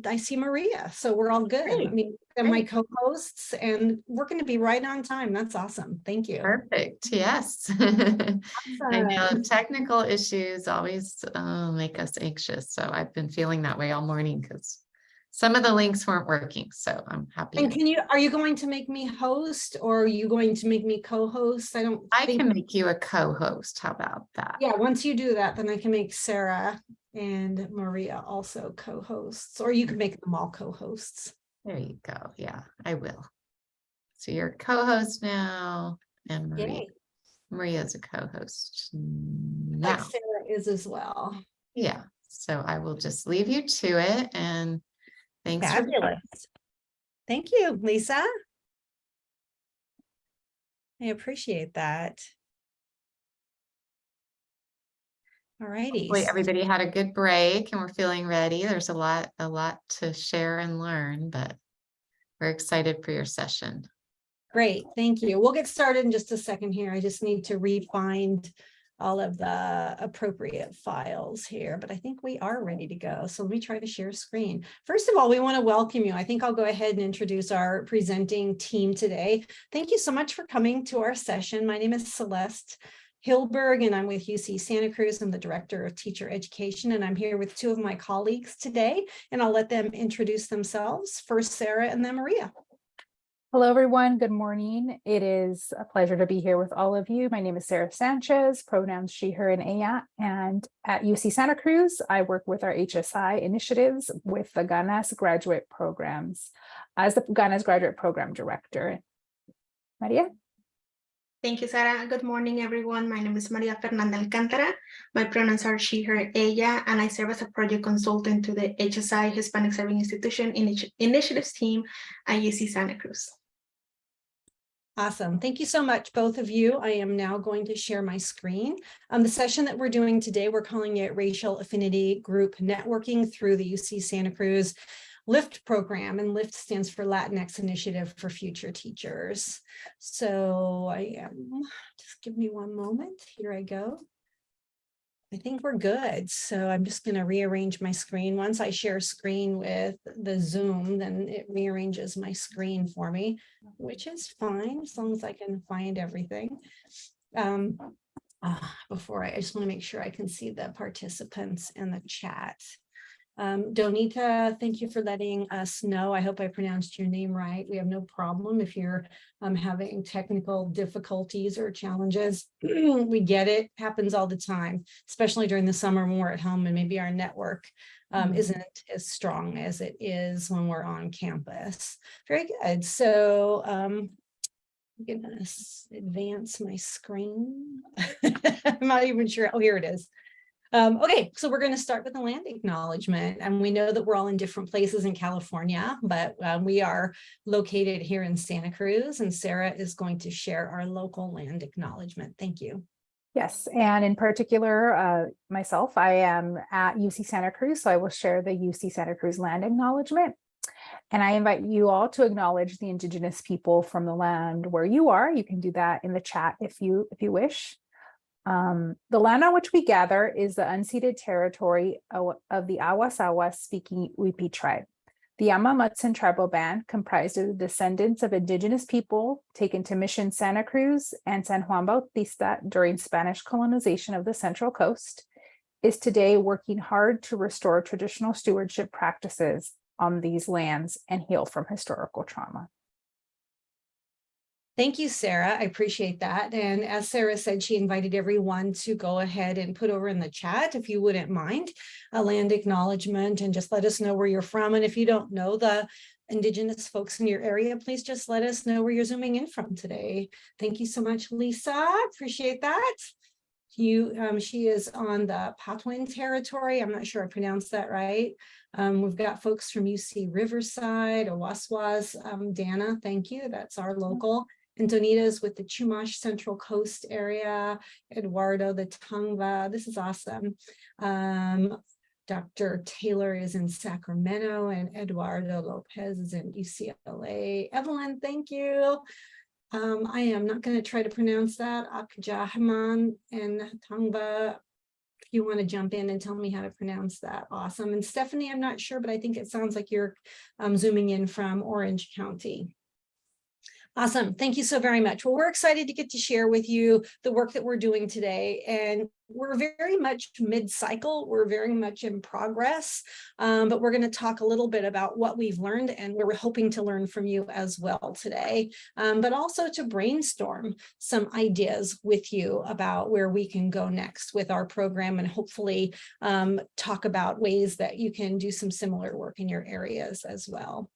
I see Maria, so we're all good. Great. I mean, they're my co-hosts, and we're going to be right on time. That's awesome. Thank you. Perfect. Yes. I know technical issues always make us anxious. So I've been feeling that way all morning because some of the links weren't working. So I'm happy. And are you going to make me host, or are you going to make me co-host? I can make you a co-host. How about that? Yeah, once you do that, then I can make Sara and Maria also co-hosts, or you can make them all co-hosts. There you go. Yeah, I will. So you're a co-host now, and Maria's a co-host now. Like Sara is as well. Yeah. So I will just leave you to it, and thanks. Fabulous. Thank you, Lisa. I appreciate that. All righty. Hopefully everybody had a good break and we're feeling ready. There's a lot to share and learn, but we're excited for your session. Great, thank you. We'll get started in just a second here. I just need to re-find all of the appropriate files here, but I think we are ready to go. So let me try to share screen. First of all, we want to welcome you. I think I'll go ahead and introduce our presenting team today. Thank you so much for coming to our session. My name is Soleste Hilberg, and I'm with UC Santa Cruz. I'm the Director of Teacher Education, and I'm here with two of my colleagues today, and I'll let them introduce themselves. First, Sara, and then Maria. Hello, everyone. Good morning. It is a pleasure to be here with all of you. My name is Sara Sanchez, pronouns she, her, and ella. And at UC Santa Cruz, I work with our HSI initiatives with the Ganas graduate programs as the Ganas graduate program director. Maria? Thank you, Sara. Good morning, everyone. My name is Maria Fernanda Alcantara. My pronouns are she, her, ella, and I serve as a project consultant to the HSI Hispanic Serving Institution Initiatives team at UC Santa Cruz. Awesome. Thank you so much, both of you. I am now going to share my screen. The session that we're doing today, we're calling it Racial Affinity Group Networking through the UC Santa Cruz LIFT program, and LIFT stands for Latinx Initiative for Future Teachers. So just give me one moment. Here I go. I think we're good. So I'm just going to rearrange my screen. Once I share screen with the Zoom, then it rearranges my screen for me, which is fine as long as I can find everything. Before I just want to make sure I can see the participants in the chat. Donita, thank you for letting us know. I hope I pronounced your name right. We have no problem if you're having technical difficulties or challenges. We get it. Happens all the time, especially during the summer when we're at home and maybe our network isn't as strong as it is when we're on campus. Very good. So I'm gonna advance my screen. I'm not even sure. Oh, here it is. Okay, so we're going to start with the land acknowledgement, and we know that we're all in different places in California, but we are located here in Santa Cruz, and Sara is going to share our local land acknowledgement. Thank you. Yes, and in particular, myself, I am at UC Santa Cruz, so I will share the UC Santa Cruz land acknowledgement. And I invite you all to acknowledge the Indigenous people from the land where you are. You can do that in the chat if you wish. The land on which we gather is the unceded territory of the Awas speaking Wipi tribe. The Amamutsan tribal band, comprised of the descendants of indigenous people taken to Mission Santa Cruz and San Juan Bautista during Spanish colonization of the Central Coast, is today working hard to restore traditional stewardship practices on these lands and heal from historical trauma. Thank you, Sara. I appreciate that. And as Sara said, she invited everyone to go ahead and put over in the chat, if you wouldn't mind, a land acknowledgement, and just let us know where you're from. And if you don't know the Indigenous folks in your area, please just let us know where you're zooming in from today. Thank you so much, Lisa. Appreciate that. She is on the Patwin territory. I'm not sure I pronounced that right. We've got folks from UC Riverside, Owaswas, Dana, thank you. That's our local. And Donita's with the Chumash Central Coast area, Eduardo, the Tongva. This is awesome. Dr. Taylor is in Sacramento, and Eduardo Lopez is in UCLA. Evelyn, thank you. I am not going to try to pronounce that. Akjahaman and Tongva. you want to jump in and tell me how to pronounce that. Awesome. And Stephanie, I'm not sure, but I think it sounds like you're zooming in from Orange County. Awesome. Thank you so very much. Well, we're excited to get to share with you the work that we're doing today. And we're very much mid-cycle. We're very much in progress, but we're going to talk a little bit about what we've learned and we're hoping to learn from you as well today, but also to brainstorm some ideas with you about where we can go next with our program and hopefully talk about ways that you can do some similar work in your areas as well.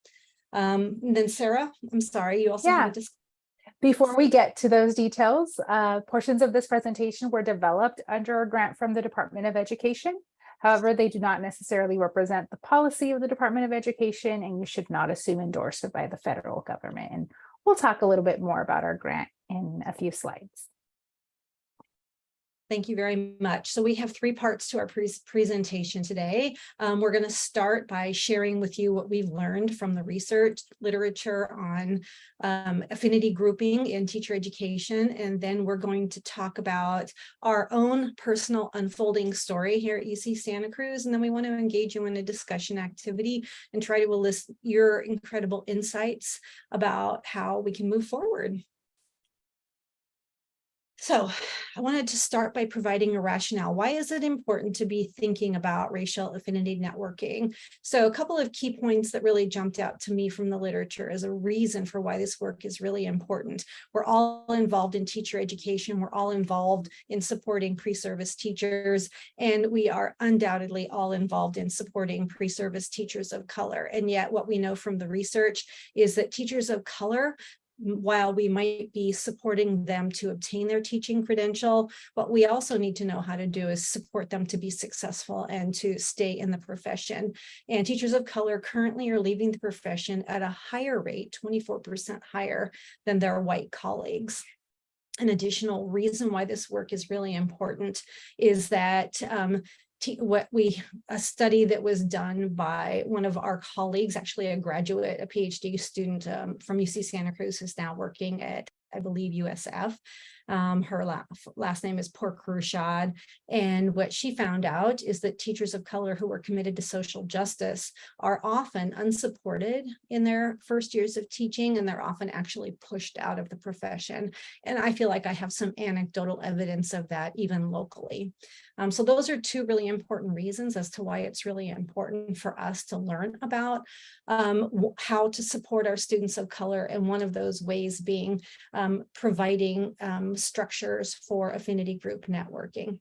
And then Sara, I'm sorry, you also have a Before we get to those details, portions of this presentation were developed under a grant from the Department of Education. However, they do not necessarily represent the policy of the Department of Education, and you should not assume endorsement by the federal government. And we'll talk a little bit more about our grant in a few slides. Thank you very much. So we have three parts to our presentation today. We're going to start by sharing with you what we've learned from the research literature on affinity grouping in teacher education. And then we're going to talk about our own personal unfolding story here at UC Santa Cruz. And then we want to engage you in a discussion activity and try to elicit your incredible insights about how we can move forward. So I wanted to start by providing a rationale. Why is it important to be thinking about racial affinity networking? So a couple of key points that really jumped out to me from the literature as a reason for why this work is really important. We're all involved in teacher education. We're all involved in supporting pre-service teachers, and we are undoubtedly all involved in supporting pre-service teachers of color. And yet what we know from the research is that teachers of color, while we might be supporting them to obtain their teaching credential, what we also need to know how to do is support them to be successful and to stay in the profession. And teachers of color currently are leaving the profession at a higher rate, 24% higher than their white colleagues. An additional reason why this work is really important is that a study that was done by one of our colleagues, actually a graduate, a PhD student from UC Santa Cruz, who's now working at, I believe, USF. Her last name is Cruz. And what she found out is that teachers of color who are committed to social justice are often unsupported in their first years of teaching, and they're often actually pushed out of the profession. And I feel like I have some anecdotal evidence of that even locally. So those are two really important reasons as to why it's really important for us to learn about how to support our students of color. And one of those ways being providing structures for affinity group networking.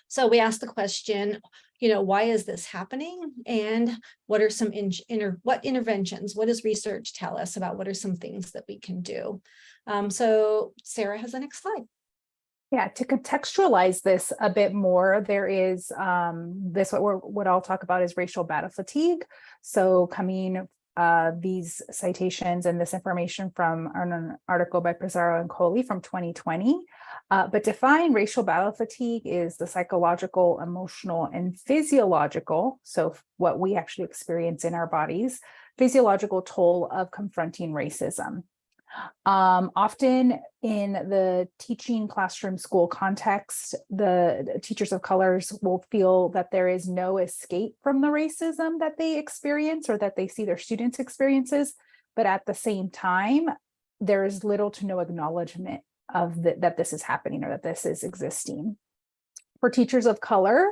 So we asked the question, why is this happening? And what are some interventions? What does research tell us about what are some things that we can do? So Sara has the next slide. Yeah, to contextualize this a bit more, there is what I'll talk about is racial battle fatigue. So coming these citations and this information from an article by Pizarro and Coley from 2020. But define racial battle fatigue is the psychological, emotional, and physiological, so what we actually experience in our bodies, physiological toll of confronting racism. Often in the teaching classroom school context, the teachers of colors will feel that there is no escape from the racism that they experience or that they see their students experiences, but at the same time, there is little to no acknowledgement of that this is happening or that this is existing. For teachers of color,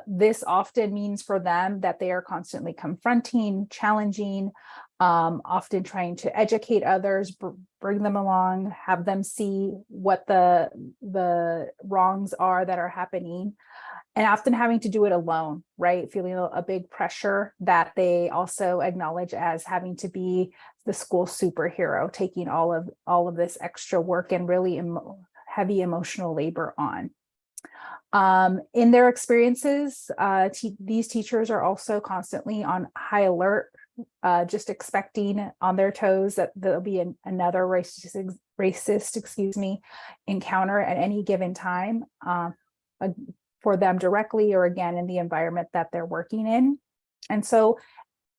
this often means for them that they are constantly confronting, challenging, often trying to educate others, bring them along, have them see what the wrongs are that are happening, and often having to do it alone, right? Feeling a big pressure that they also acknowledge as having to be the school superhero, taking all of this extra work and really heavy emotional labor on. In their experiences, these teachers are also constantly on high alert, just expecting on their toes that there'll be another racist encounter at any given time for them directly or again in the environment that they're working in. And so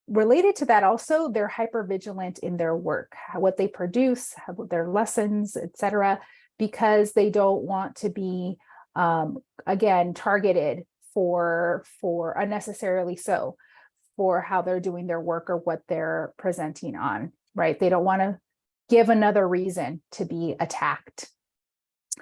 related to that also, they're hypervigilant in their work, what they produce, their lessons, etc., because they don't want to be again, targeted for unnecessarily so, for how they're doing their work or what they're presenting on, right? They don't want to give another reason to be attacked.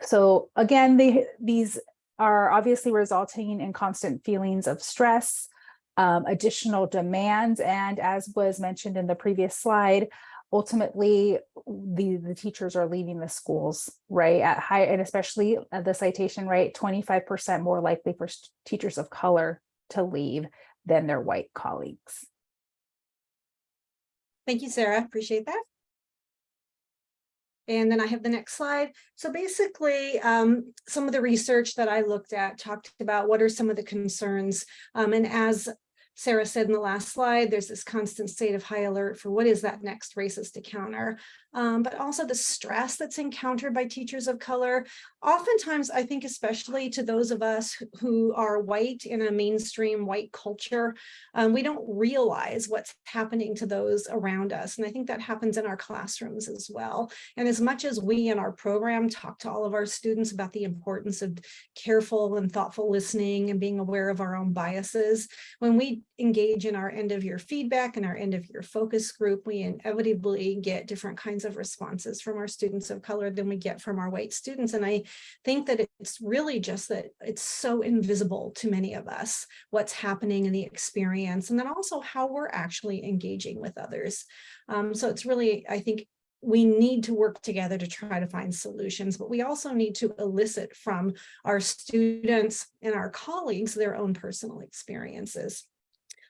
So again, these are obviously resulting in constant feelings of stress, additional demands, and as was mentioned in the previous slide, ultimately the teachers are leaving the schools, right, at high, and especially at the citation rate, 25% more likely for teachers of color to leave than their white colleagues. Thank you, Sarah. Appreciate that. And then I have the next slide. So basically, some of the research that I looked at talked about what are some of the concerns. And as Sarah said in the last slide, there's this constant state of high alert for what is that next racist encounter, but also the stress that's encountered by teachers of color. Oftentimes, I think especially to those of us who are white in a mainstream white culture, we don't realize what's happening to those around us. And I think that happens in our classrooms as well. And as much as we in our program talk to all of our students about the importance of careful and thoughtful listening and being aware of our own biases, when we engage in our end of year feedback and our end of year focus group, we inevitably get different kinds of responses from our students of color than we get from our white students. And I think that it's really just that it's so invisible to many of us, what's happening in the experience, and then also how we're actually engaging with others. So it's really, I think, we need to work together to try to find solutions, but we also need to elicit from our students and our colleagues their own personal experiences.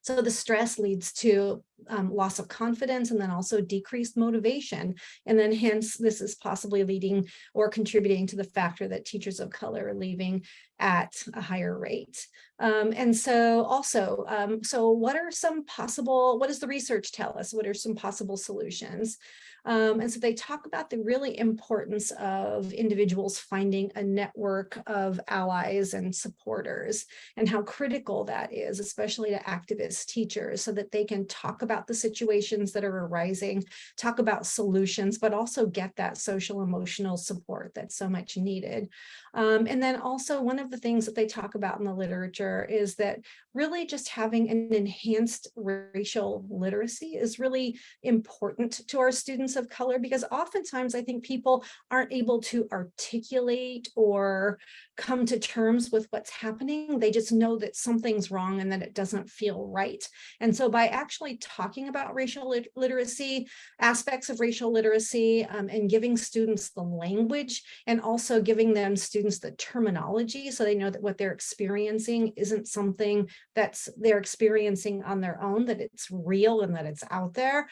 So the stress leads to loss of confidence and then also decreased motivation. And then hence this is possibly leading or contributing to the factor that teachers of color are leaving at a higher rate. And so also, so what are some possible, what does the research tell us? What are some possible solutions? And so they talk about the really importance of individuals finding a network of allies and supporters and how critical that is, especially to activist teachers, so that they can talk about the situations that are arising, talk about solutions, but also get that social emotional support that's so much needed. And then also one of the things that they talk about in the literature is that really just having an enhanced racial literacy is really important to our students of color, because oftentimes I think people aren't able to articulate or come to terms with what's happening. They just know that something's wrong and that it doesn't feel right. And so by actually talking about racial literacy, aspects of racial literacy, and giving students the language, and also giving them students the terminology so they know that what they're experiencing isn't something that's they're experiencing on their own, that it's real and that it's out there,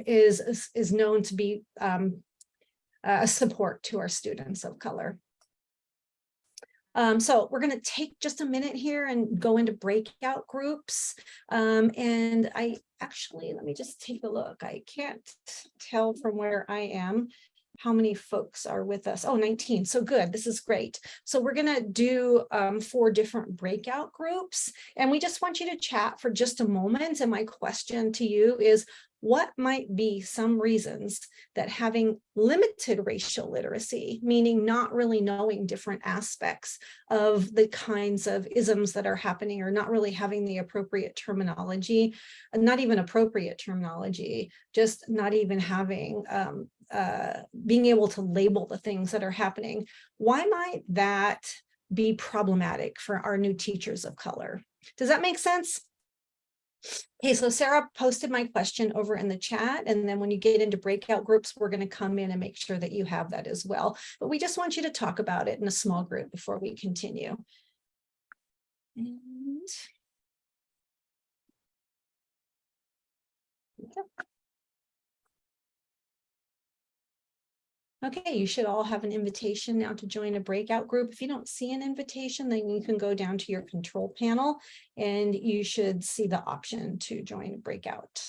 is known to be a support to our students of color. So we're going to take just a minute here and go into breakout groups. And I actually, let me just take a look. I can't tell from where I am how many folks are with us. Oh, 19. So good. This is great. So we're going to do 4 different breakout groups. And we just want you to chat for just a moment. And my question to you is, what might be some reasons that having limited racial literacy, meaning not really knowing different aspects of the kinds of isms that are happening, or not really having the appropriate terminology, not even appropriate terminology, just not even having, being able to label the things that are happening, why might that be problematic for our new teachers of color? Does that make sense? Okay, so Sarah posted my question over in the chat, and then when you get into breakout groups, we're going to come in and make sure that you have that as well. But we just want you to talk about it in a small group before we continue. And okay, you should all have an invitation now to join a breakout group. If you don't see an invitation, then you can go down to your control panel and you should see the option to join a breakout.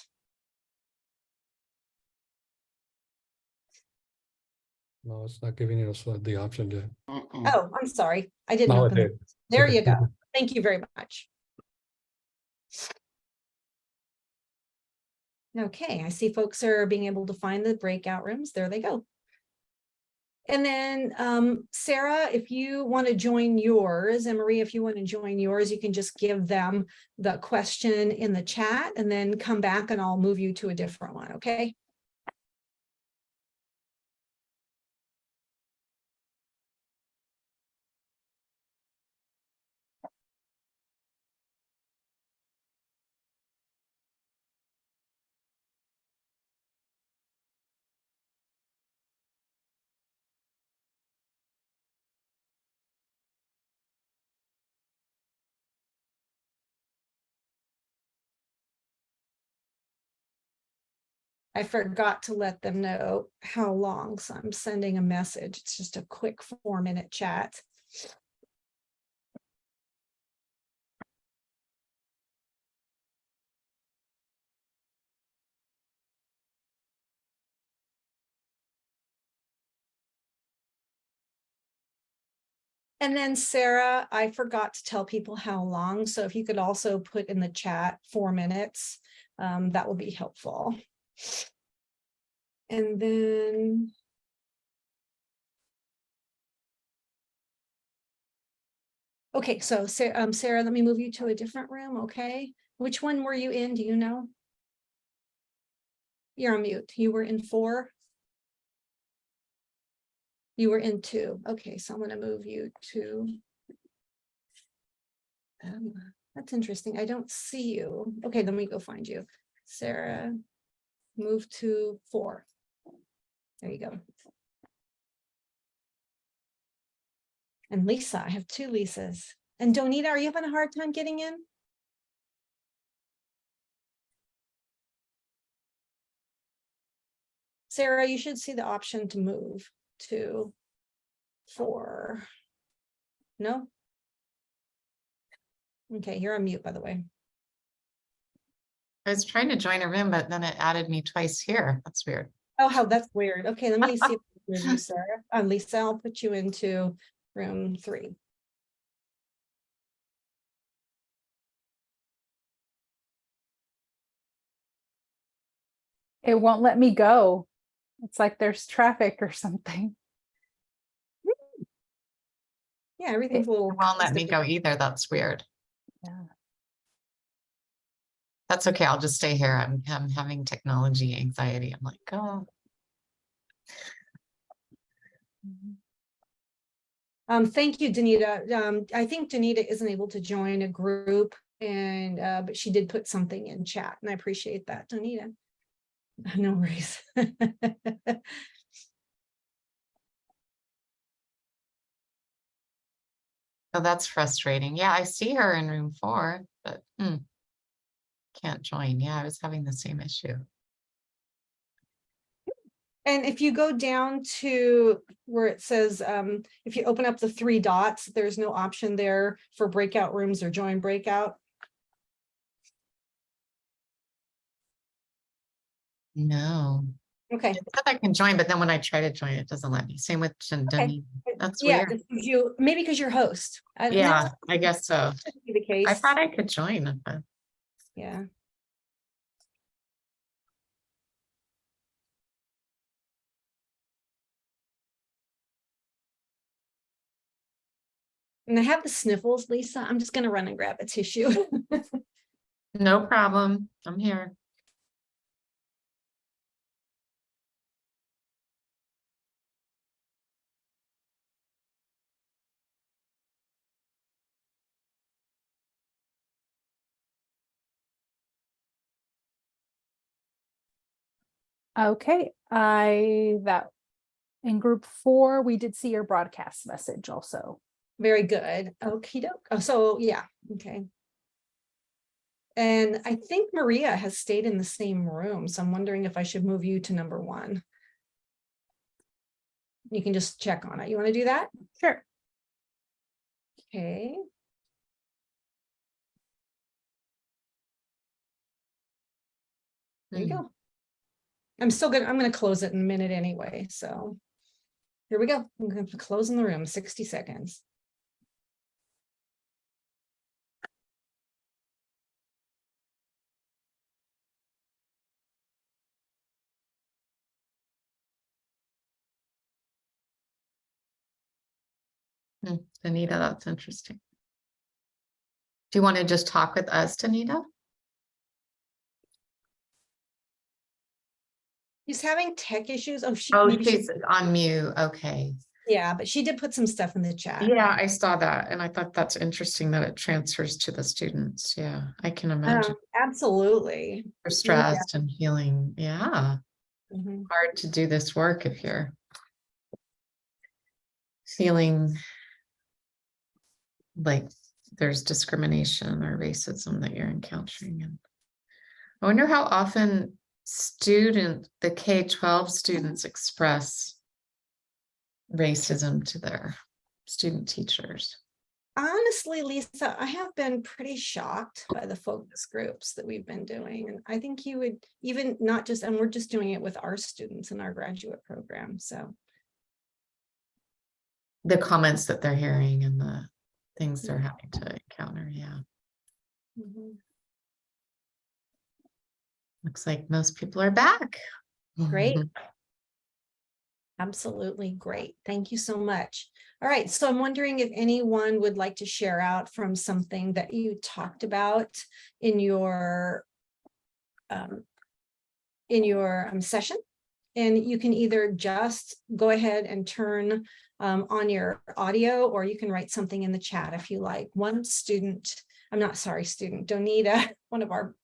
No, it's not giving us the option to. Oh, I'm sorry. I didn't No, open it it. did. There Okay. you go. Thank you very much. Okay, I see folks are being able to find the breakout rooms. There they go. And then Sarah, if you want to join yours, and Maria, if you want to join yours, you can just give them the question in the chat and then come back and I'll move you to a different one, okay? I forgot to let them know how long, so I'm sending a message. It's just a quick 4-minute chat. And then Sarah, I forgot to tell people how long. So if you could also put in the chat 4 minutes, that will be helpful. And then okay, so Sarah, let me move you to a different room, okay? Which one were you in? Do you know? You're on mute. You were in 4? You were in 2. Okay, so I'm going to move you to. That's interesting. I don't see you. Okay, let me go find you. Sarah, move to 4. There you go. And Lisa, I have 2 Lisas. And Donita, are you having a hard time getting in? Sarah, you should see the option to move to 4. No? Okay, you're on mute, by the way. I was trying to join a room, but then it added me twice here. That's weird. Oh, how that's weird. Okay, let me see if I can move you, Sarah. Lisa, I'll put you into room 3. It won't let me go. It's like there's traffic or something. Yeah, everything's a little. It won't let me go either. That's weird. Yeah. That's okay. I'll just stay here. I'm having technology anxiety. I'm like, oh. Thank you, Donita. I think Donita isn't able to join a group, and but she did put something in chat, and I appreciate that, Donita. No worries. Oh, that's frustrating. Yeah, I see her in room 4, but can't join. Yeah, I was having the same issue. And if you go down to where it says, if you open up the 3 dots, there's no option there for breakout rooms or join breakout. No. Okay. It said I can join, but then when I try to join, it doesn't let me. Same with Chandani. That's Yeah, weird. you maybe because you're host. Yeah, I guess so. The case. I thought I could join. But... Yeah. And I have the sniffles, Lisa. I'm just going to run and grab a tissue. No problem. I'm here. Okay, that in group 4, we did see your broadcast message also. Very good. Okie doke. Oh, so yeah, okay. And I think Maria has stayed in the same room, so I'm wondering if I should move you to number 1. You can just check on it. You want to do that? Sure. Okay. There you go. I'm going to close it in a minute anyway. So here we go. I'm going to close in the room, 60 seconds. Anita, that's interesting. Do you want to just talk with us, Anita? She's having tech issues. Oh, She's on mute. Okay. Yeah, but she did put some stuff in the chat. Yeah, I saw that. And I thought that's interesting that it transfers to the students. Yeah, I can imagine. Absolutely. They're stressed and feeling, Mhm. hard to do this work if you're feeling like there's discrimination or racism that you're encountering. And I wonder how often the K-12 students express racism to their student teachers. Honestly, Lisa, I have been pretty shocked by the focus groups that we've been doing. And I think you would even not just, and we're just doing it with our students in our graduate program. So the comments that they're hearing and the things they're having to encounter. Yeah. mhm. Looks like most people are back. Great. Absolutely great. Thank you so much. All right. So I'm wondering if anyone would like to share out from something that you talked about in your session. And you can either just go ahead and turn on your audio, or you can write something in the chat if you like. Donita, one of our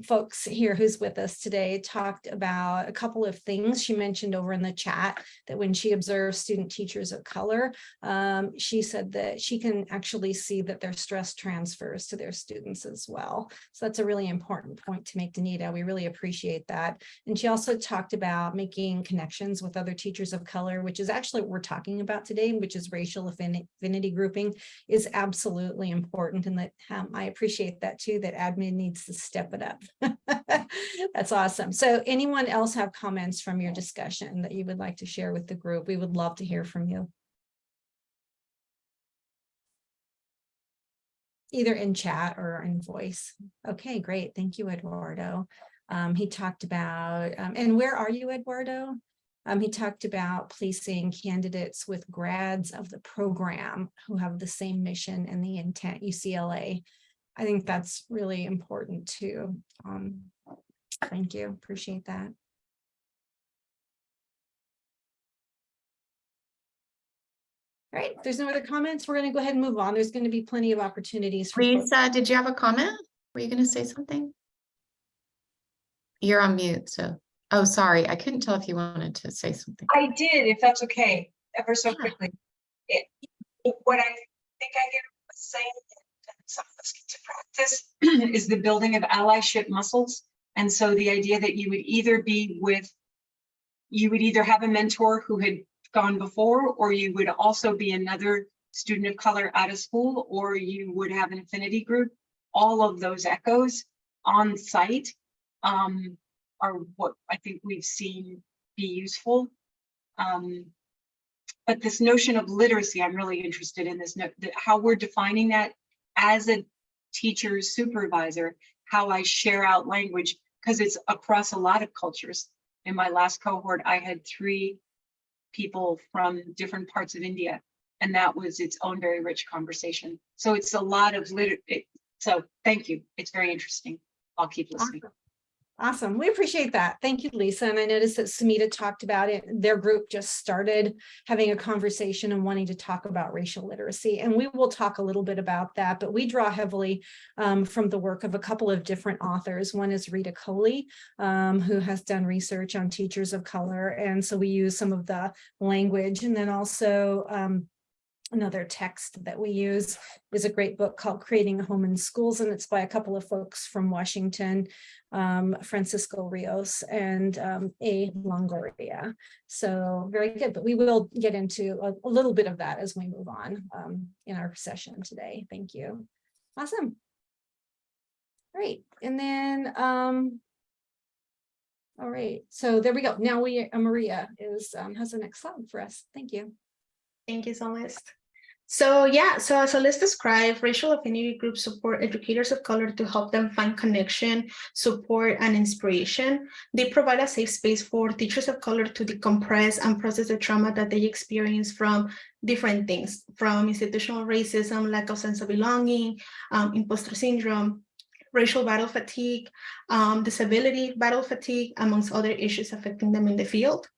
folks here who's with us today, talked about a couple of things she mentioned over in the chat, that when she observes student teachers of color, she said that she can actually see that their stress transfers to their students as well. So that's a really important point to make, Donita. We really appreciate that. And she also talked about making connections with other teachers of color, which is actually what we're talking about today, which is racial affinity grouping is absolutely important. And that I appreciate that too, that admin needs to step it up. That's awesome. So anyone else have comments from your discussion that you would like to share with the group? We would love to hear from you. Either in chat or in voice. Okay, great. Thank you, Eduardo. He talked about, and where are you, Eduardo? He talked about placing candidates with grads of the program who have the same mission and the intent, UCLA. I think that's really important too. Thank you, appreciate that. All right, if there's no other comments, we're going to go ahead and move on. There's going to be plenty of opportunities for Lisa, did you have a comment? Were you going to say something? You're on mute, so. Oh, sorry, I couldn't tell if you wanted to say something. I did, if that's okay, ever so quickly. What I think I hear saying, some of us get to practice, is the building of allyship muscles. And so the idea that you would either have a mentor who had gone before, or you would also be another student of color out of school, or you would have an affinity group. All of those echoes on site are what I think we've seen be useful. But this notion of literacy, I'm really interested in this, how we're defining that as a teacher's supervisor, how I share out language, because it's across a lot of cultures. In my last cohort, I had 3 people from different parts of India, and that was its own very rich conversation. So it's a lot of so thank you. It's very interesting. I'll keep listening. Awesome. We appreciate that. Thank you, Lisa. And I noticed that Sumita talked about it. Their group just started having a conversation and wanting to talk about racial literacy. And we will talk a little bit about that, but we draw heavily from the work of a couple of different authors. One is Rita Coley, who has done research on teachers of color. And so we use some of the language, and then also another text that we use is a great book called Creating a Home in Schools, and it's by a couple of folks from Washington, Francisco Rios and A. Longoria. So very good, but we will get into a little bit of that as we move on in our session today. Thank you. Awesome. Great. And then, all right, so there we go. Now Maria has the next slide for us. Thank you. Thank you, Soleste. So yeah, so as Soleste described, racial affinity groups support educators of color to help them find connection, support, and inspiration. They provide a safe space for teachers of color to decompress and process the trauma that they experience from different things, from institutional racism, lack of sense of belonging, imposter syndrome, racial battle fatigue, disability battle fatigue, amongst other issues affecting them in the field.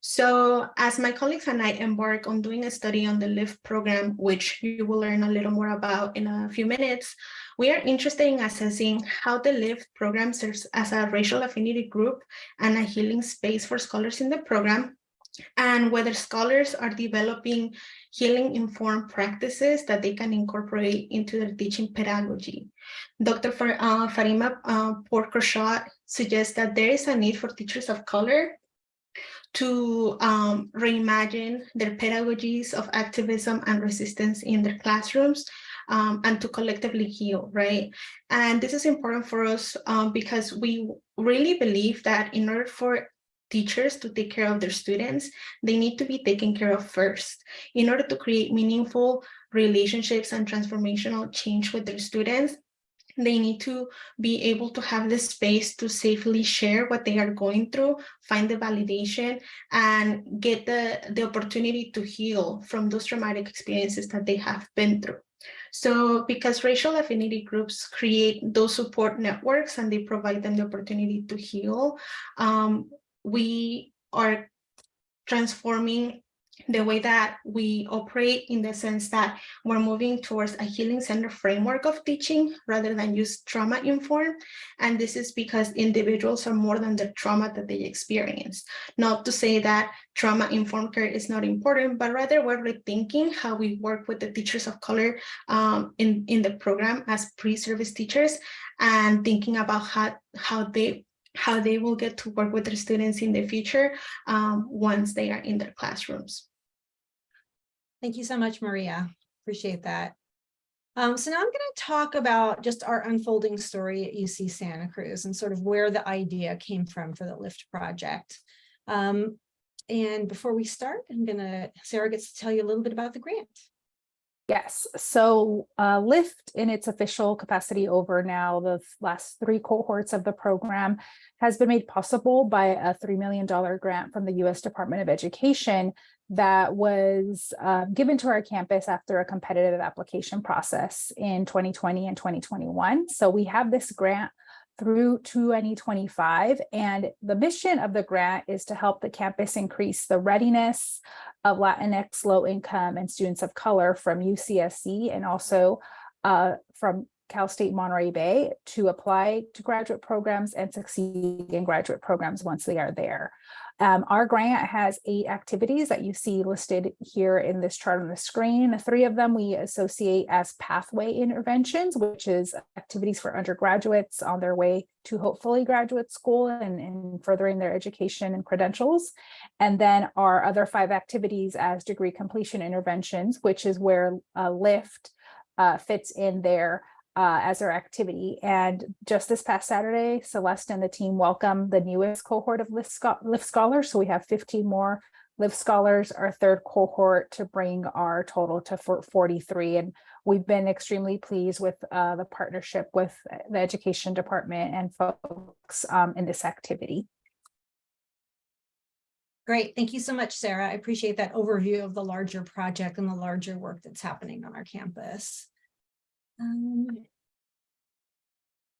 So as my colleagues and I embark on doing a study on the LIFT program, which you will learn a little more about in a few minutes, we are interested in assessing how the LIFT program serves as a racial affinity group and a healing space for scholars in the program, and whether scholars are developing healing-informed practices that they can incorporate into their teaching pedagogy. Dr. Farima Porkershot suggests that there is a need for teachers of color to reimagine their pedagogies of activism and resistance in their classrooms, and to collectively heal, right? And this is important for us because we really believe that in order for teachers to take care of their students, they need to be taken care of first. In order to create meaningful relationships and transformational change with their students, they need to be able to have the space to safely share what they are going through, find the validation, and get the opportunity to heal from those traumatic experiences that they have been through. So because racial affinity groups create those support networks and they provide them the opportunity to heal, we are transforming the way that we operate, in the sense that we're moving towards a healing center framework of teaching rather than just trauma informed. And this is because individuals are more than the trauma that they experience. Not to say that trauma informed care is not important, but rather we're rethinking how we work with the teachers of color in the program as pre-service teachers, and thinking about how they will get to work with their students in the future once they are in their classrooms. Thank you so much, Maria. Appreciate that. So now I'm going to talk about just our unfolding story at UC Santa Cruz and sort of where the idea came from for the LIFT project. And before we start, Sarah gets to tell you a little bit about the grant. Yes, so LIFT in its official capacity over now the last 3 cohorts of the program has been made possible by a $3 million grant from the U.S. Department of Education that was given to our campus after a competitive application process in 2020 and 2021. So we have this grant through 2025, and the mission of the grant is to help the campus increase the readiness of Latinx, low income, and students of color from UCSC and also from Cal State Monterey Bay to apply to graduate programs and succeed in graduate programs once they are there. Our grant has 8 activities that you see listed here in this chart on the screen. 3 of them we associate as pathway interventions, which is activities for undergraduates on their way to hopefully graduate school and furthering their education and credentials. And then our other 5 activities as degree completion interventions, which is where LIFT fits in there as our activity. And just this past Saturday, Celeste and the team welcomed the newest cohort of LIFT scholars. So we have 15 more LIFT scholars, our 3rd cohort, to bring our total to 43. And we've been extremely pleased with the partnership with the education department and folks in this activity. Great. Thank you so much, Sarah. I appreciate that overview of the larger project and the larger work that's happening on our campus.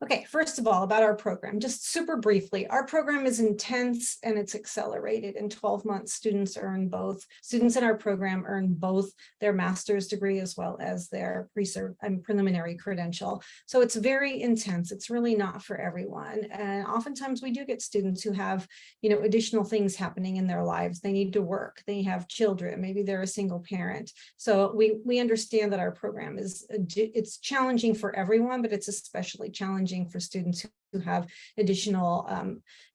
Okay, first of all, about our program, just super briefly, our program is intense and it's accelerated. In 12 months, students in our program earn both their master's degree as well as their preliminary credential. So it's very intense. It's really not for everyone. And oftentimes we do get students who have, additional things happening in their lives. They need to work, they have children, maybe they're a single parent. So we understand that our program it's challenging for everyone, but it's especially challenging for students who who have additional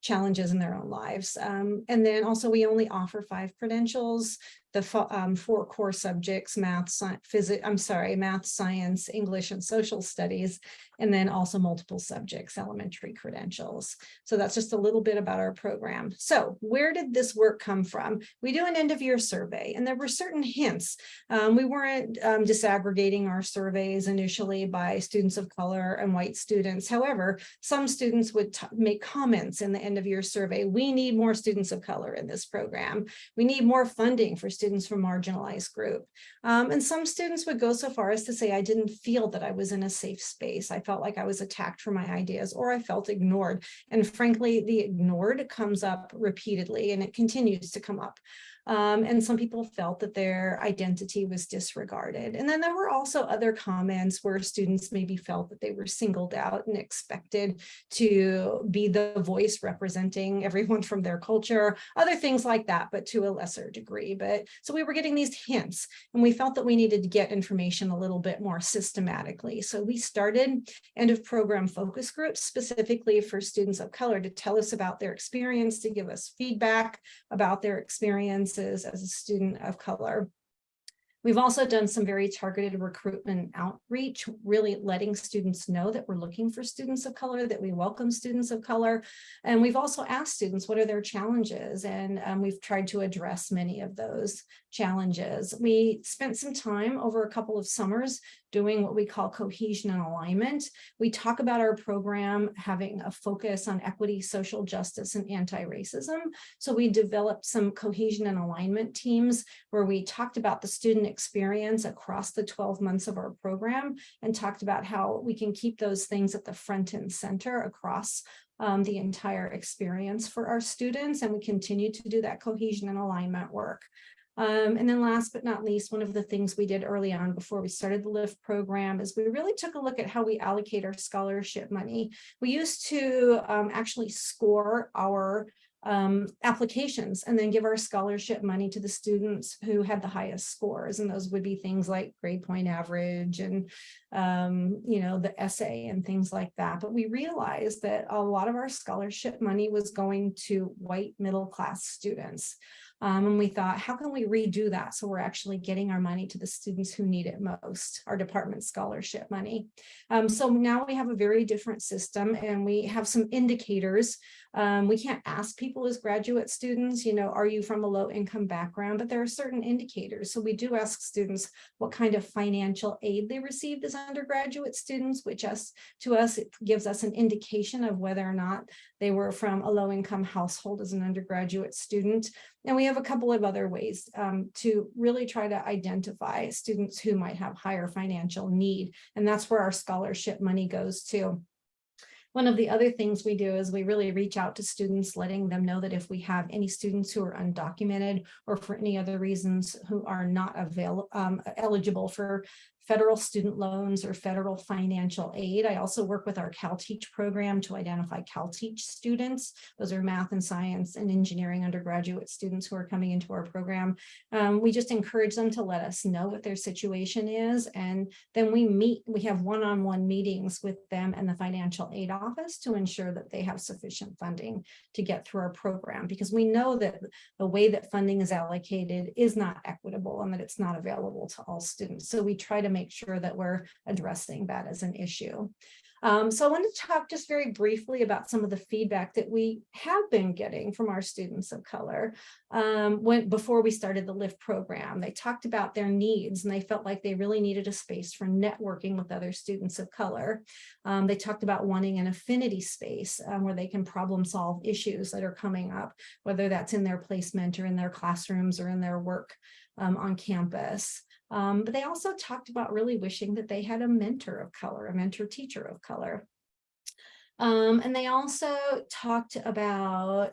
challenges in their own lives. And then also we only offer 5 credentials, the 4 core subjects, math, science, English, and social studies, and then also multiple subjects, elementary credentials. So that's just a little bit about our program. So where did this work come from? We do an end of year survey, and there were certain hints. We weren't disaggregating our surveys initially by students of color and white students. However, some students would make comments in the end of year survey. We need more students of color in this program. We need more funding for students from marginalized group. And some students would go so far as to say, I didn't feel that I was in a safe space. I felt like I was attacked for my ideas, or I felt ignored. And frankly, the ignored comes up repeatedly, and it continues to come up. And some people felt that their identity was disregarded. And then there were also other comments where students maybe felt that they were singled out and expected to be the voice representing everyone from their culture, other things like that, but to a lesser degree. But so we were getting these hints, and we felt that we needed to get information a little bit more systematically. So we started end of program focus groups specifically for students of color to tell us about their experience, to give us feedback about their experiences as a student of color. We've also done some very targeted recruitment outreach, really letting students know that we're looking for students of color, that we welcome students of color. And we've also asked students what are their challenges, and we've tried to address many of those challenges. We spent some time over a couple of summers doing what we call cohesion and alignment. We talk about our program having a focus on equity, social justice, and anti-racism. So we developed some cohesion and alignment teams where we talked about the student experience across the 12 months of our program and talked about how we can keep those things at the front and center across the entire experience for our students. And we continue to do that cohesion and alignment work. And then last but not least, one of the things we did early on before we started the LIFT program is we really took a look at how we allocate our scholarship money. We used to actually score our applications and then give our scholarship money to the students who had the highest scores. And those would be things like grade point average and, the essay and things like that. But we realized that a lot of our scholarship money was going to white middle class students. And we thought, how can we redo that so we're actually getting our money to the students who need it most, our department scholarship money. So now we have a very different system, and we have some indicators. We can't ask people as graduate students, are you from a low income background? But there are certain indicators. So we do ask students what kind of financial aid they received as undergraduate students, which to us, it gives us an indication of whether or not they were from a low income household as an undergraduate student. And we have a couple of other ways to really try to identify students who might have higher financial need. And that's where our scholarship money goes to. One of the other things we do is we really reach out to students, letting them know that if we have any students who are undocumented or for any other reasons who are not eligible for federal student loans or federal financial aid. I also work with our CalTeach program to identify CalTeach students. Those are math and science and engineering undergraduate students who are coming into our program. We just encourage them to let us know what their situation is. And then we have one-on-one meetings with them and the financial aid office to ensure that they have sufficient funding to get through our program, because we know that the way that funding is allocated is not equitable and that it's not available to all students. So we try to make sure that we're addressing that as an issue. So I want to talk just very briefly about some of the feedback that we have been getting from our students of color. Before we started the LIFT program, they talked about their needs and they felt like they really needed a space for networking with other students of color. They talked about wanting an affinity space where they can problem solve issues that are coming up, whether that's in their placement or in their classrooms or in their work on campus. But they also talked about really wishing that they had a mentor of color, a mentor teacher of color. And they also talked about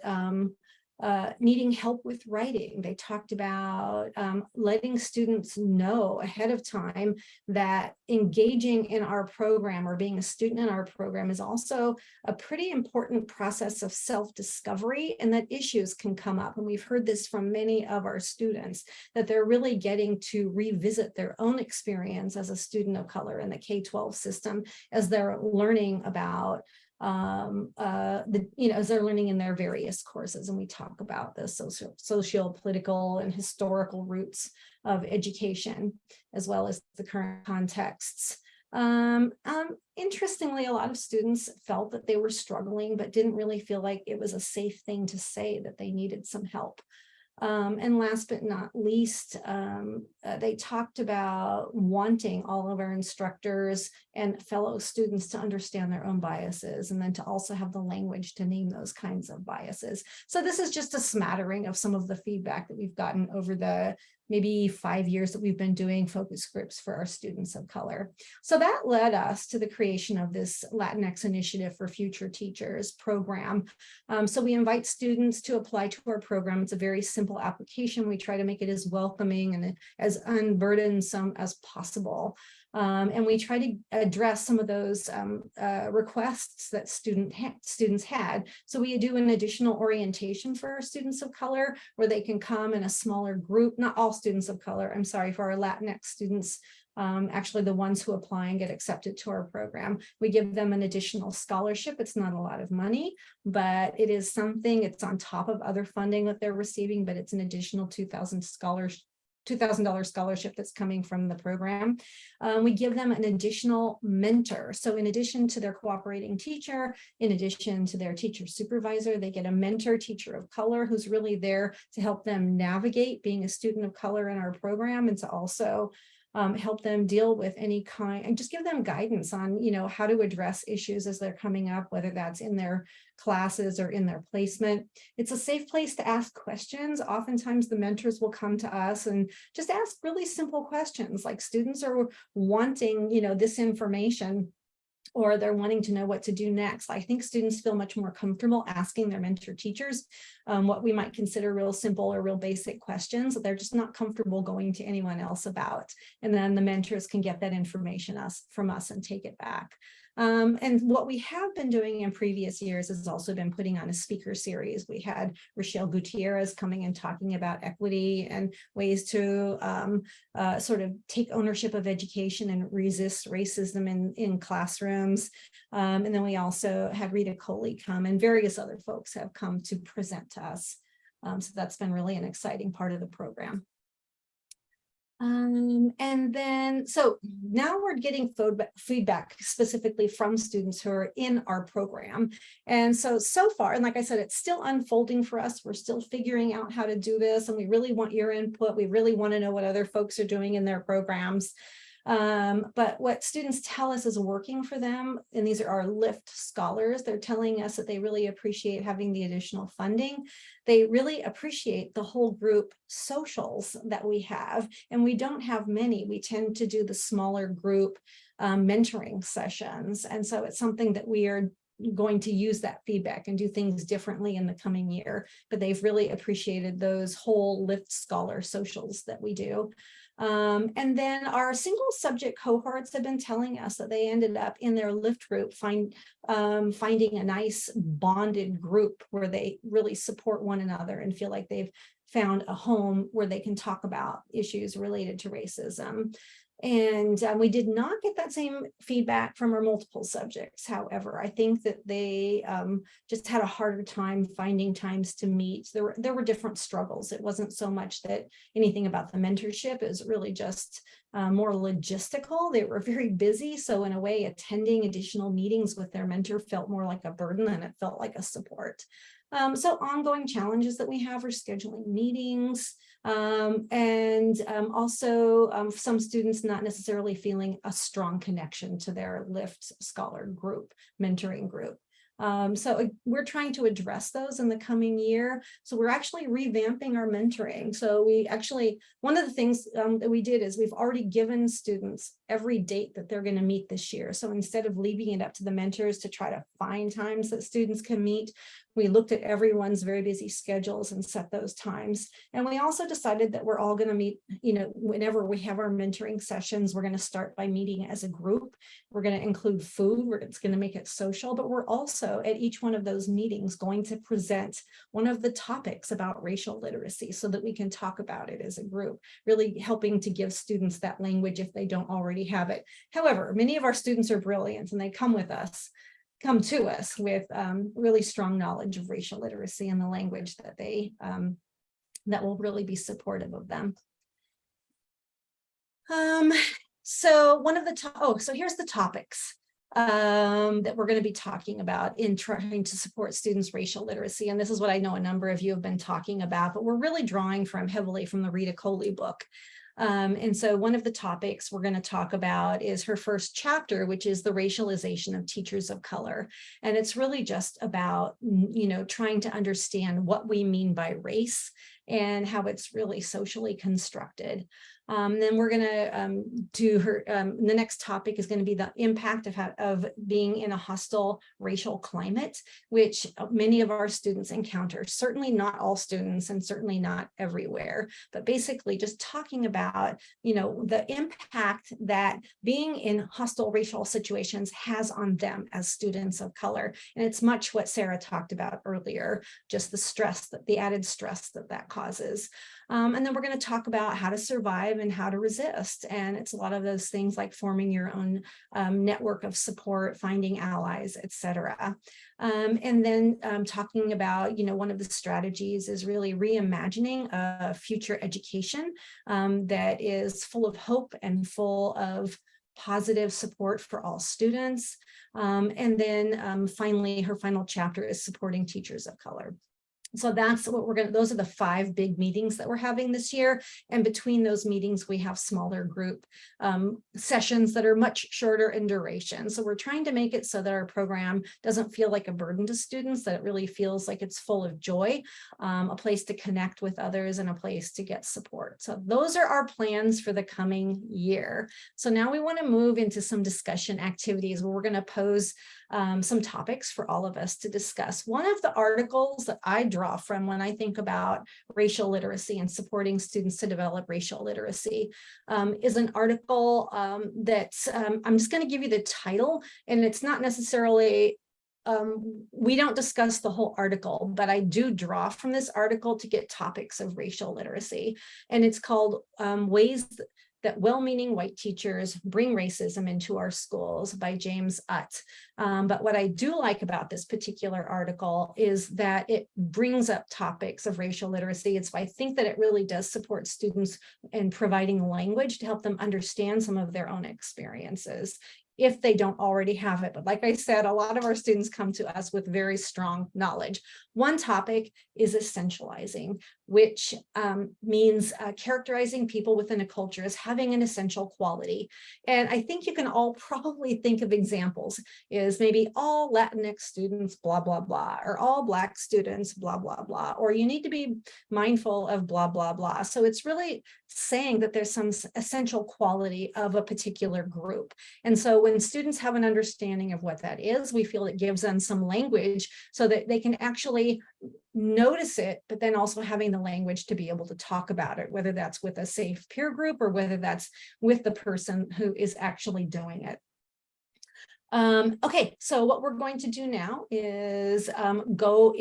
needing help with writing. They talked about letting students know ahead of time that engaging in our program or being a student in our program is also a pretty important process of self-discovery, and that issues can come up. And we've heard this from many of our students, that they're really getting to revisit their own experience as a student of color in the K-12 system as they're learning about as they're learning in their various courses. And we talk about the social, political, and historical roots of education, as well as the current contexts. Interestingly, a lot of students felt that they were struggling, but didn't really feel like it was a safe thing to say that they needed some help. And last but not least, they talked about wanting all of our instructors and fellow students to understand their own biases, and then to also have the language to name those kinds of biases. So this is just a smattering of some of the feedback that we've gotten over the maybe 5 years that we've been doing focus groups for our students of color. So that led us to the creation of this Latinx Initiative for Future Teachers program. So we invite students to apply to our program. It's a very simple application. We try to make it as welcoming and as unburdensome as possible. And we try to address some of those requests that students had. So we do an additional orientation for our students of color, where they can come in a smaller group, not all students of color, I'm sorry, for our Latinx students, actually the ones who apply and get accepted to our program. We give them an additional scholarship. It's not a lot of money, but it is something, it's on top of other funding that they're receiving, but it's an additional $2,000 scholarship that's coming from the program. We give them an additional mentor. So in addition to their cooperating teacher, in addition to their teacher supervisor, they get a mentor teacher of color who's really there to help them navigate being a student of color in our program, and to also help them deal with any kind, and just give them guidance on, how to address issues as they're coming up, whether that's in their classes or in their placement. It's a safe place to ask questions. Oftentimes the mentors will come to us and just ask really simple questions, like students are wanting, this information, or they're wanting to know what to do next. I think students feel much more comfortable asking their mentor teachers what we might consider real simple or real basic questions that they're just not comfortable going to anyone else about. And then the mentors can get that information from us and take it back. And what we have been doing in previous years has also been putting on a speaker series. We had Rochelle Gutierrez coming and talking about equity and ways to sort of take ownership of education and resist racism in classrooms. And then we also had Rita Coley come, and various other folks have come to present to us. So that's been really an exciting part of the program. And then, so now we're getting feedback specifically from students who are in our program. And so far, and like I said, it's still unfolding for us. We're still figuring out how to do this, and we really want your input. We really want to know what other folks are doing in their programs. But what students tell us is working for them, and these are our LIFT scholars, they're telling us that they really appreciate having the additional funding. They really appreciate the whole group socials that we have, and we don't have many. We tend to do the smaller group mentoring sessions, and so it's something that we are going to use that feedback and do things differently in the coming year. But they've really appreciated those whole LIFT scholar socials that we do. And then our single subject cohorts have been telling us that they ended up in their LIFT group finding a nice bonded group where they really support one another and feel like they've found a home where they can talk about issues related to racism. And we did not get that same feedback from our multiple subjects. However, I think that they just had a harder time finding times to meet. There were different struggles. It wasn't so much that anything about the mentorship. It was really just more logistical. They were very busy. So in a way, attending additional meetings with their mentor felt more like a burden than it felt like a support. So ongoing challenges that we have are scheduling meetings, and also some students not necessarily feeling a strong connection to their LIFT scholar group, mentoring group. So we're trying to address those in the coming year. So we're actually revamping our mentoring. So one of the things that we did is we've already given students every date that they're going to meet this year. So instead of leaving it up to the mentors to try to find times that students can meet, we looked at everyone's very busy schedules and set those times. And we also decided that we're all going to meet, whenever we have our mentoring sessions, we're going to start by meeting as a group. We're going to include food. It's going to make it social, but we're also at each one of those meetings going to present one of the topics about racial literacy so that we can talk about it as a group, really helping to give students that language if they don't already have it. However, many of our students are brilliant and they come with us. come to us with really strong knowledge of racial literacy and the language that they that will really be supportive of them. So one of the so here's the topics that we're going to be talking about in trying to support students' racial literacy. And this is what I know a number of you have been talking about, but we're really drawing heavily from the Rita Coley book. And so one of the topics we're going to talk about is her first chapter, which is the racialization of teachers of color. And it's really just about, trying to understand what we mean by race and how it's really socially constructed. Then we're going to do her, the next topic is going to be the impact of being in a hostile racial climate, which many of our students encounter. Certainly not all students and certainly not everywhere, but basically just talking about, the impact that being in hostile racial situations has on them as students of color. And it's much what Sara talked about earlier, just the stress, the added stress that causes. And then we're going to talk about how to survive and how to resist. And it's a lot of those things like forming your own network of support, finding allies, etc. And then talking about, one of the strategies is really reimagining a future education that is full of hope and full of positive support for all students. And then finally, her final chapter is supporting teachers of color. So that's what those are the 5 big meetings that we're having this year. And between those meetings, we have smaller group sessions that are much shorter in duration. So we're trying to make it so that our program doesn't feel like a burden to students, that it really feels like it's full of joy, a place to connect with others and a place to get support. So those are our plans for the coming year. So now we want to move into some discussion activities where we're going to pose some topics for all of us to discuss. One of the articles that I draw from when I think about racial literacy and supporting students to develop racial literacy is an article that I'm just going to give you the title, and it's not necessarily we don't discuss the whole article, but I do draw from this article to get topics of racial literacy. And it's called Ways that Well-Meaning White Teachers Bring Racism into Our Schools by James Utt. But what I do like about this particular article is that it brings up topics of racial literacy. I think that it really does support students in providing language to help them understand some of their own experiences, if they don't already have it. But like I said, a lot of our students come to us with very strong knowledge. One topic is essentializing, which means characterizing people within a culture as having an essential quality. And I think you can all probably think of examples, is maybe all Latinx students, blah, blah, blah, or all Black students, blah, blah, blah, or you need to be mindful of blah, blah, blah. So it's really saying that there's some essential quality of a particular group. And so when students have an understanding of what that is, we feel it gives them some language so that they can actually notice it, but then also having the language to be able to talk about it, whether that's with a safe peer group or whether that's with the person who is actually doing it. Okay, so what we're going to do now is go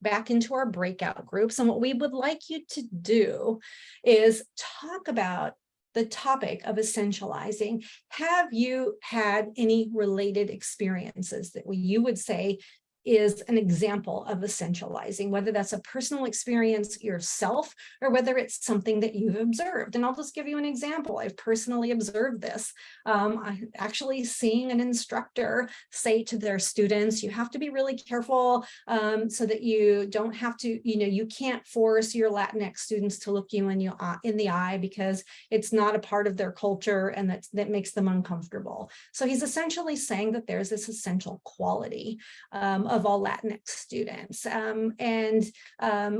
back into our breakout groups. And what we would like you to do is talk about the topic of essentializing. Have you had any related experiences that you would say is an example of essentializing, whether that's a personal experience yourself or whether it's something that you've observed? And I'll just give you an example. I've personally observed this. Actually seeing an instructor say to their students, you have to be really careful so that you don't have to, you can't force your Latinx students to look you in the eye because it's not a part of their culture and that makes them uncomfortable. So he's essentially saying that there's this essential quality of all Latinx students,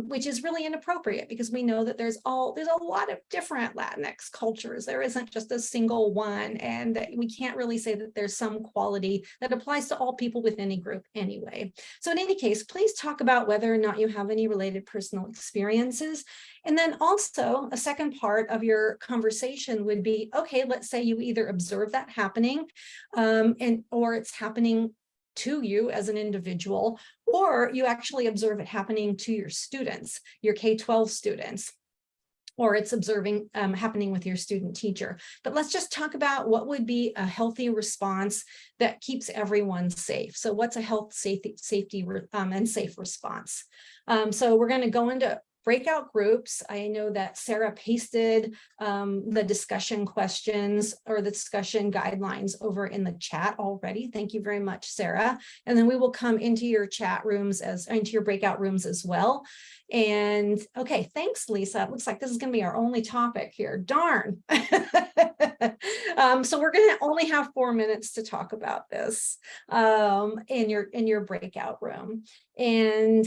which is really inappropriate because we know that there's a lot of different Latinx cultures. There isn't just a single one, and we can't really say that there's some quality that applies to all people with any group anyway. So in any case, please talk about whether or not you have any related personal experiences. And then also a second part of your conversation would be, okay, let's say you either observe that happening or it's happening to you as an individual, or you actually observe it happening to your students, your K-12 students. or it's observing happening with your student teacher. But let's just talk about what would be a healthy response that keeps everyone safe. So what's a health, safety and safe response? So we're going to go into breakout groups. I know that Sara pasted the discussion questions or the discussion guidelines over in the chat already. Thank you very much, Sara. And then we will come into your chat rooms into your breakout rooms as well. And okay, thanks, Lisa. It looks like this is going to be our only topic here. Darn. So we're going to only have 4 minutes to talk about this in your breakout room. And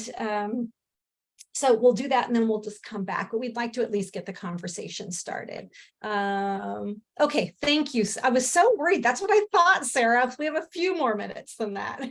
so we'll do that and then we'll just come back, but we'd like to at least get the conversation started. Okay, thank you. I was so worried. That's what I thought, Sara. We have a few more minutes than that.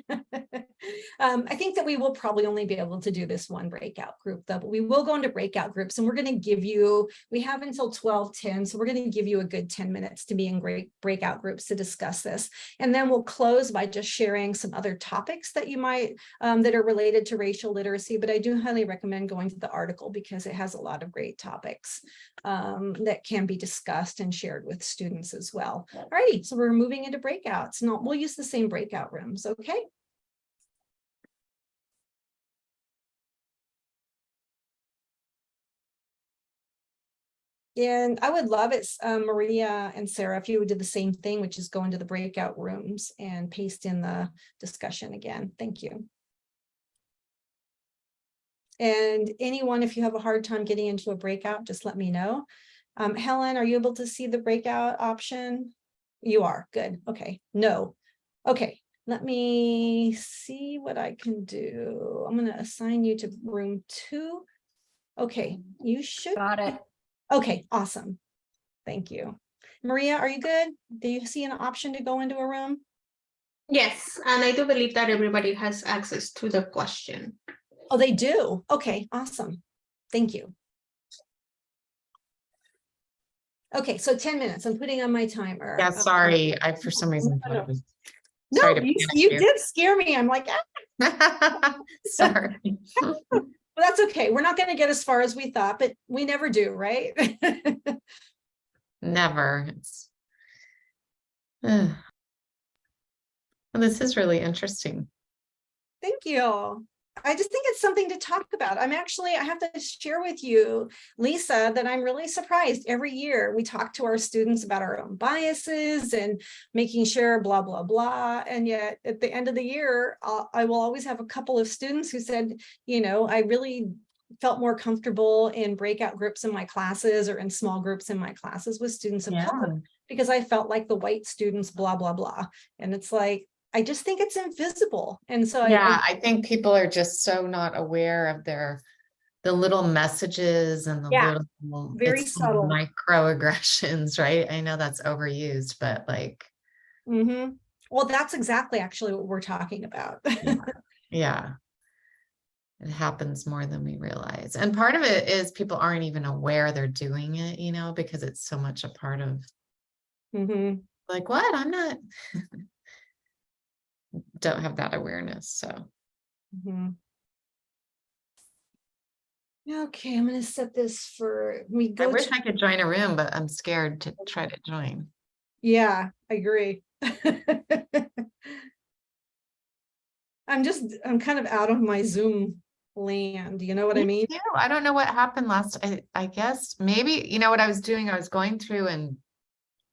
I think that we will probably only be able to do this one breakout group though, but we will go into breakout groups and we're going to give you, we have until 12:10, so we're going to give you a good 10 minutes to be in great breakout groups to discuss this. And then we'll close by just sharing some other topics that you might, that are related to racial literacy, but I do highly recommend going to the article because it has a lot of great topics that can be discussed and shared with students as well. All righty, so we're moving into breakouts. No, we'll use the same breakout rooms, okay? And I would love it, Maria and Sara, if you would do the same thing, which is go into the breakout rooms and paste in the discussion again. Thank you. And anyone, if you have a hard time getting into a breakout, just let me know. Helen, are you able to see the breakout option? You are, good, okay, no. Okay, let me see what I can do. I'm gonna assign you to room 2. Okay, you should. Got it. Okay, awesome, thank you. Maria, are you good? Do you see an option to go into a room? Yes, and I do believe that everybody has access to the question. Oh, they do? Okay, awesome. Thank you. Okay, so 10 minutes. I'm putting on my timer. Yeah, sorry. I, for some reason, thought it was. No, Sorry to you did scare me. I'm like, ah. Sorry. Well, that's okay. We're not going to get as far as we thought, but we never do, right? Never. It's. Well, this is really interesting. Thank you. I just think it's something to talk about. I have to share with you, Lisa, that I'm really surprised. Every year we talk to our students about our own biases and making sure blah, blah, blah. And yet at the end of the year, I will always have a couple of students who said, you know, I really felt more comfortable in breakout groups in my classes or in small groups in my classes with students of color because I felt like the white students, blah, blah, blah. And it's like, I just think it's invisible. And so I think people are just so not aware of the little messages and the little very subtle microaggressions, right? I know that's overused, but like. Well, that's exactly actually what we're talking about. Yeah. It happens more than we realize. And part of it is people aren't even aware they're doing it, you know, because it's so much a part of like, what? I'm not. Don't have that awareness, so. Okay, I'm going to set this for me. I wish I could join a room, but I'm scared to try to join. Yeah, I agree. I'm kind of out of my Zoom land. You know what I mean? Too. I don't know what happened last. I guess maybe, you know what I was doing? I was going through and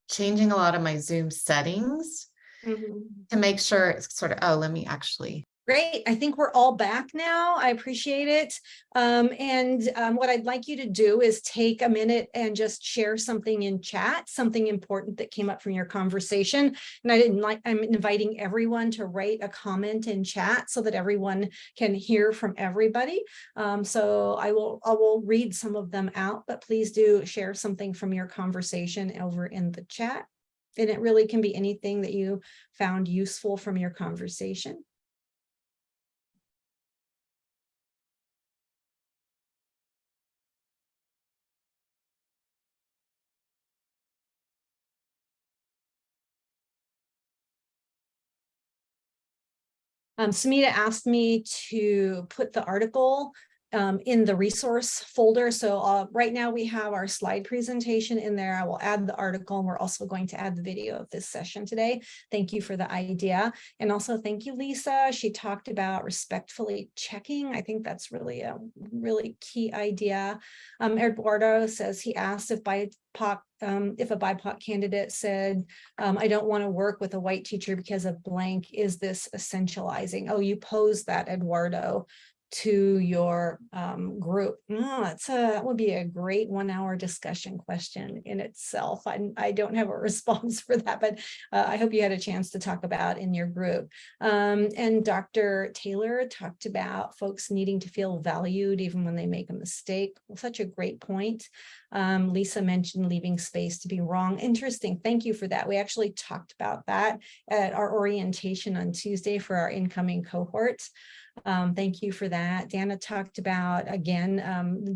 changing a lot of my Zoom settings to make sure it's sort of, oh, let me actually. Great. I think we're all back now. I appreciate it. What I'd like you to do is take a minute and just share something in chat, something important that came up from your conversation. And I'm inviting everyone to write a comment in chat so that everyone can hear from everybody. So I will read some of them out, but please do share something from your conversation over in the chat. And it really can be anything that you found useful from your conversation. Samita asked me to put the article in the resource folder. So right now we have our slide presentation in there. I will add the article, and we're also going to add the video of this session today. Thank you for the idea. And also thank you, Lisa. She talked about respectfully checking. I think that's really a really key idea. Eduardo says he asked if a BIPOC candidate said, I don't want to work with a white teacher because of blank, is this essentializing? Oh, you posed that, Eduardo, to your group. That would be a great 1 hour discussion question in itself. I don't have a response for that, but I hope you had a chance to talk about in your group. And Dr. Taylor talked about folks needing to feel valued even when they make a mistake. Well, such a great point. Lisa mentioned leaving space to be wrong. Interesting. Thank you for that. We actually talked about that at our orientation on Tuesday for our incoming cohort. Thank you for that. Dana talked about, again,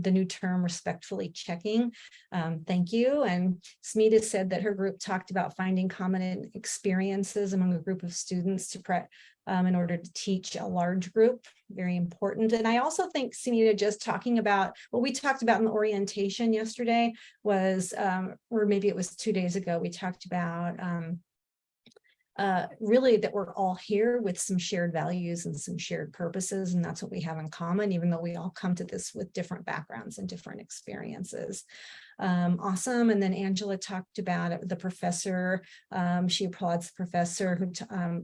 the new term respectfully checking. Thank you. And Smita said that her group talked about finding common experiences among a group of students to in order to teach a large group. Very important. And I also think, Smita, just talking about what we talked about in the orientation yesterday was, or maybe it was 2 days ago, we talked about really that we're all here with some shared values and some shared purposes, and that's what we have in common, even though we all come to this with different backgrounds and different experiences. Awesome. And then Angela talked about the professor. She applauds the professor who,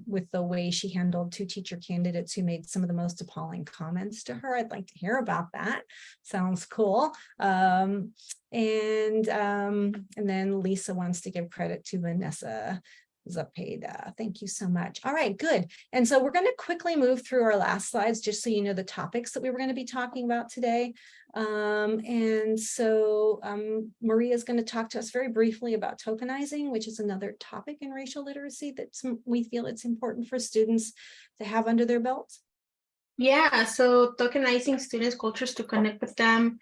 with the way she handled 2 teacher candidates who made some of the most appalling comments to her. I'd like to hear about that. Sounds cool. And then Lisa wants to give credit to Vanessa Zapeda. Thank you so much. All right, good. And so we're going to quickly move through our last slides just so you know the topics that we were going to be talking about today. And so Maria is going to talk to us very briefly about tokenizing, which is another topic in racial literacy that we feel it's important for students to have under their belts. Yeah, so tokenizing students' cultures to connect with them.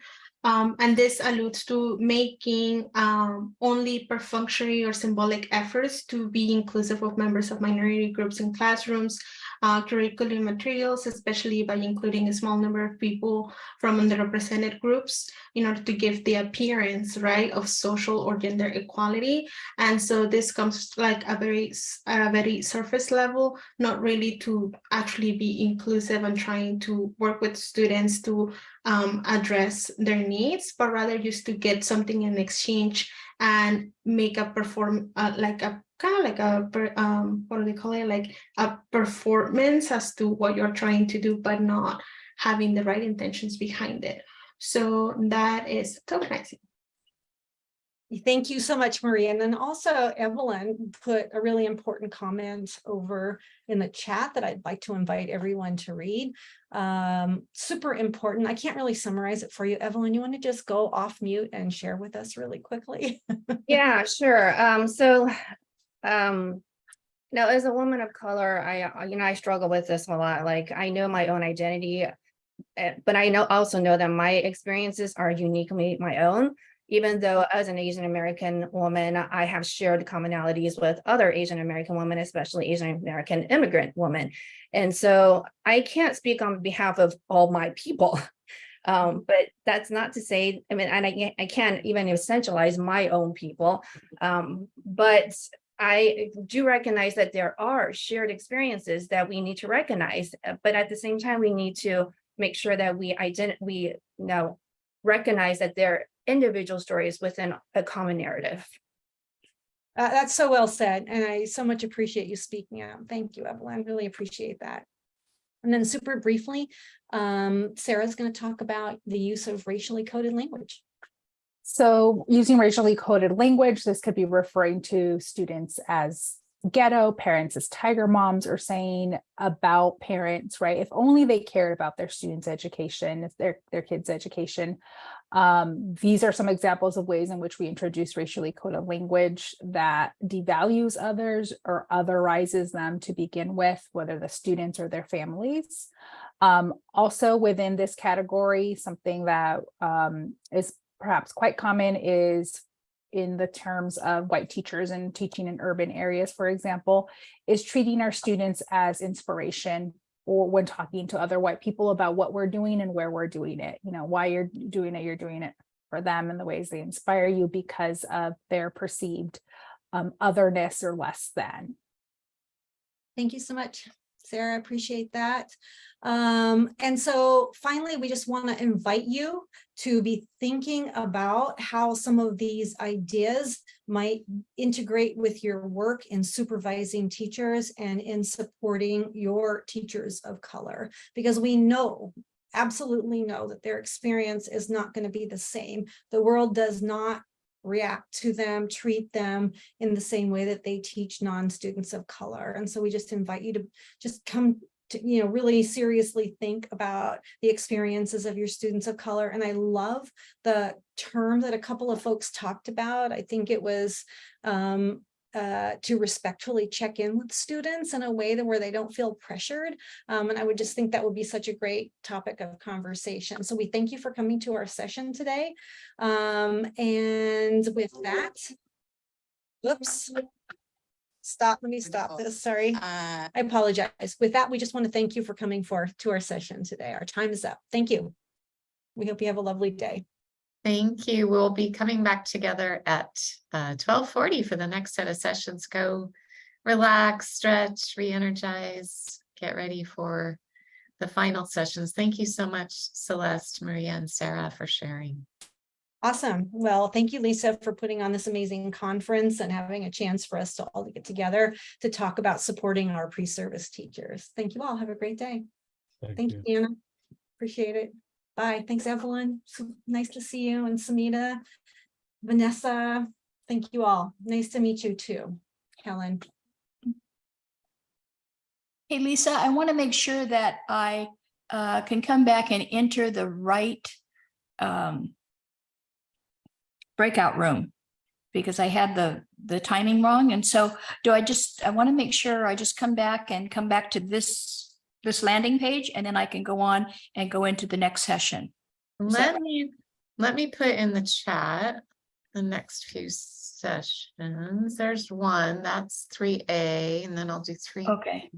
And this alludes to making only perfunctory or symbolic efforts to be inclusive of members of minority groups in classrooms, curriculum materials, especially by including a small number of people from underrepresented groups in order to give the appearance, right, of social or gender equality. And so this comes like a very surface level, not really to actually be inclusive and trying to work with students to address their needs, but rather just to get something in exchange and make a like a kind of like a what do they call it, like a performance as to what you're trying to do, but not having the right intentions behind it. So that is tokenizing. Thank you so much, Maria. And then also Evelyn put a really important comment over in the chat that I'd like to invite everyone to read. Super important. I can't really summarize it for you. Evelyn, you want to just go off mute and share with us really quickly? Yeah, sure. Now, as a woman of color, I struggle with this a lot. Like, I know my own identity, but I also know that my experiences are uniquely my own. Even though as an Asian American woman, I have shared commonalities with other Asian American women, especially Asian American immigrant women. And so I can't speak on behalf of all my people. But that's not to say, I mean, and I can't even essentialize my own people. But I do recognize that there are shared experiences that we need to recognize, but at the same time, we need to make sure that we recognize that they're individual stories within a common narrative. That's so well said. And I so much appreciate you speaking out. Thank you, Evelyn. Really appreciate that. And then super briefly, Sarah's going to talk about the use of racially coded language. So using racially coded language, this could be referring to students as ghetto, parents as tiger moms, or saying about parents, right? If only they cared about their students' education, if their kids' education. These are some examples of ways in which we introduce racially coded language that devalues others or otherizes them to begin with, whether the students or their families. Also within this category, something that is perhaps quite common is in the terms of white teachers and teaching in urban areas, for example, is treating our students as inspiration or when talking to other white people about what we're doing and where we're doing it, you know, why you're doing it for them and the ways they inspire you because of their perceived otherness or less than. Thank you so much, Sarah. I appreciate that. And so finally, we just want to invite you to be thinking about how some of these ideas might integrate with your work in supervising teachers and in supporting your teachers of color, because we know, absolutely know, that their experience is not going to be the same. The world does not react to them, treat them in the same way that they teach non-students of color. And so we just invite you to just come to, you know, really seriously think about the experiences of your students of color. And I love the term that a couple of folks talked about. I think it was to respectfully check in with students in a way that where they don't feel pressured. And I would just think that would be such a great topic of conversation. So we thank you for coming to our session today. And with that, oops, stop, let me stop this, sorry. I apologize. With that, we just want to thank you for coming to our session today. Our time is up. Thank you. We hope you have a lovely day. Thank you. We'll be coming back together at 12:40 for the next set of sessions. Go relax, stretch, re-energize, get ready for the final sessions. Thank you so much, Celeste, Maria, and Sarah, for sharing. Awesome. Well, thank you, Lisa, for putting on this amazing conference and having a chance for us to all get together to talk about supporting our pre-service teachers. Thank you all. Have a great day. Thank you, Anna. Appreciate it. Bye. Thanks, Evelyn. So nice to see you. And Samita, Vanessa, thank you all. Nice to meet you too, Helen. Hey, Lisa, I want to make sure that I can come back and enter the right breakout room, because I had the timing wrong. And so I want to make sure I just come back to this landing page, and then I can go on and go into the next session. Let me put in the chat the next few sessions. There's one, that's 3A, and then I'll do 3B. Okay.